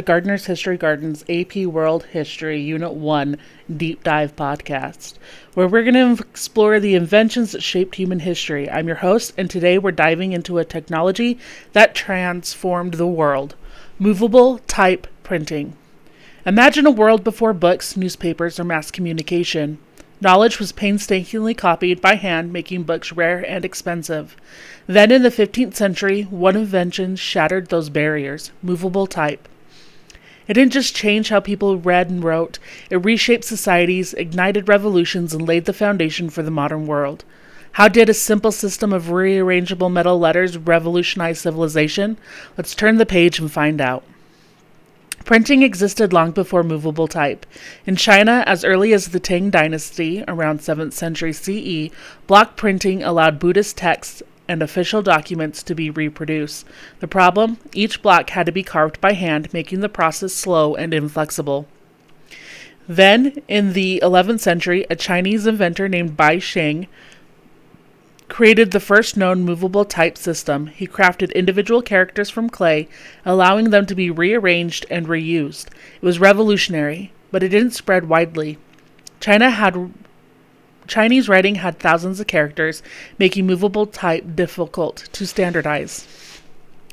Gardener's History Garden's AP World History Unit 1 Deep Dive podcast, where we're going to explore the inventions that shaped human history. I'm your host, and today we're diving into a technology that transformed the world: movable type printing. Imagine a world before books, newspapers, or mass communication. Knowledge was painstakingly copied by hand, making books rare and expensive. Then in the 15th century, one invention shattered those barriers: movable type. It didn't just change how people read and wrote, it reshaped societies, ignited revolutions, and laid the foundation for the modern world. How did a simple system of rearrangeable metal letters revolutionize civilization? Let's turn the page and find out. Printing existed long before movable type. In China, as early as the Tang Dynasty, around 7th century CE, block printing allowed Buddhist texts and official documents to be reproduced. The problem? Each block had to be carved by hand, making the process slow and inflexible. Then, in the 11th century, a Chinese inventor named Bai Sheng created the first known movable type system. He crafted individual characters from clay, allowing them to be rearranged and reused. It was revolutionary, but it didn't spread widely. Chinese writing had thousands of characters, making movable type difficult to standardize.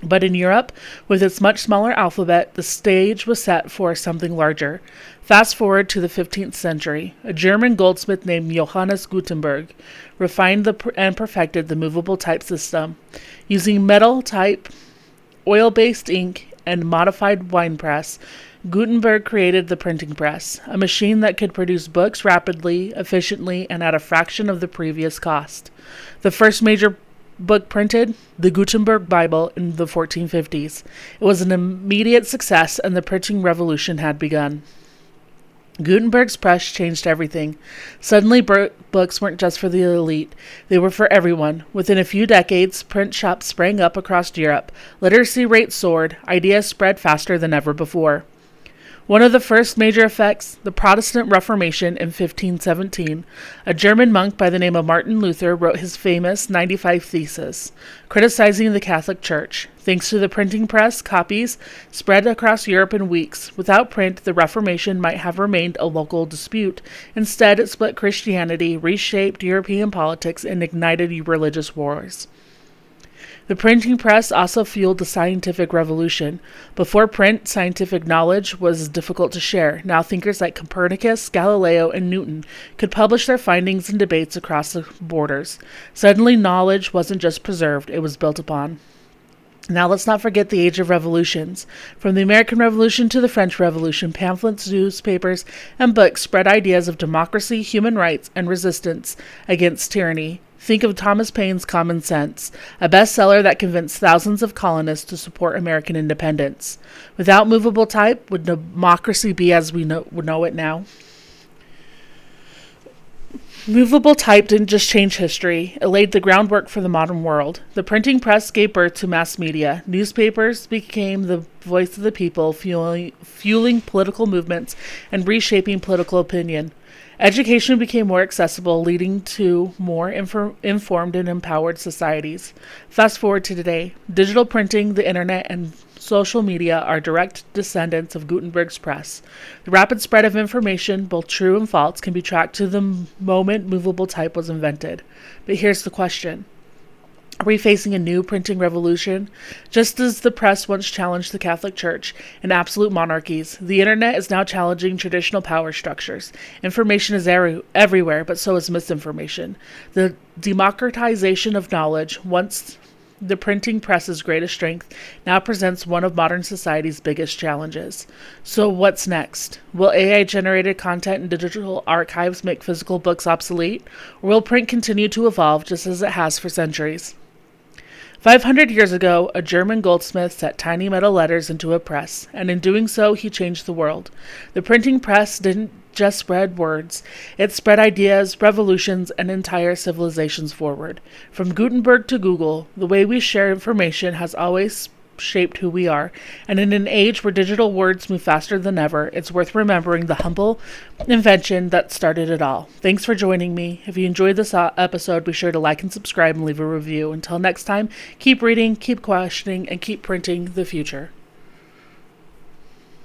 But in Europe, with its much smaller alphabet, the stage was set for something larger. Fast forward to the 15th century. A German goldsmith named Johannes Gutenberg refined and perfected the movable type system. Using metal type, oil-based ink, and modified wine press, Gutenberg created the printing press, a machine that could produce books rapidly, efficiently, and at a fraction of the previous cost. The first major book printed, the Gutenberg Bible, in the 1450s. It was an immediate success, and the printing revolution had begun. Gutenberg's press changed everything. Suddenly, books weren't just for the elite. They were for everyone. Within a few decades, print shops sprang up across Europe. Literacy rates soared. Ideas spread faster than ever before. One of the first major effects, the Protestant Reformation in 1517, a German monk by the name of Martin Luther wrote his famous 95 Theses, criticizing the Catholic Church. Thanks to the printing press, copies spread across Europe in weeks. Without print, the Reformation might have remained a local dispute. Instead, it split Christianity, reshaped European politics, and ignited religious wars. The printing press also fueled the scientific revolution. Before print, scientific knowledge was difficult to share. Now thinkers like Copernicus, Galileo, and Newton could publish their findings and debates across the borders. Suddenly, knowledge wasn't just preserved, it was built upon. Now let's not forget the age of revolutions. From the American Revolution to the French Revolution, pamphlets, newspapers, and books spread ideas of democracy, human rights, and resistance against tyranny. Think of Thomas Paine's Common Sense, a bestseller that convinced thousands of colonists to support American independence. Without movable type, would democracy be as we know it now? Movable type didn't just change history, it laid the groundwork for the modern world. The printing press gave birth to mass media. Newspapers became the voice of the people, fueling political movements and reshaping political opinion. Education became more accessible, leading to more informed and empowered societies. Fast forward to today. Digital printing, the internet, and social media are direct descendants of Gutenberg's press. The rapid spread of information, both true and false, can be tracked to the moment movable type was invented. But here's the question. Are we facing a new printing revolution? Just as the press once challenged the Catholic Church and absolute monarchies, the internet is now challenging traditional power structures. Information is everywhere, but so is misinformation. The democratization of knowledge, once the printing press's greatest strength, now presents one of modern society's biggest challenges. So what's next? Will AI-generated content and digital archives make physical books obsolete? Or will print continue to evolve just as it has for centuries? 500 years ago, a German goldsmith set tiny metal letters into a press, and in doing so, he changed the world. The printing press didn't just spread words, it spread ideas, revolutions, and entire civilizations forward. From Gutenberg to Google, the way we share information has always shaped who we are, and in an age where digital words move faster than ever, it's worth remembering the humble invention that started it all. Thanks for joining me. If you enjoyed this episode, be sure to like and subscribe and leave a review. Until next time, keep reading, keep questioning, and keep printing the future.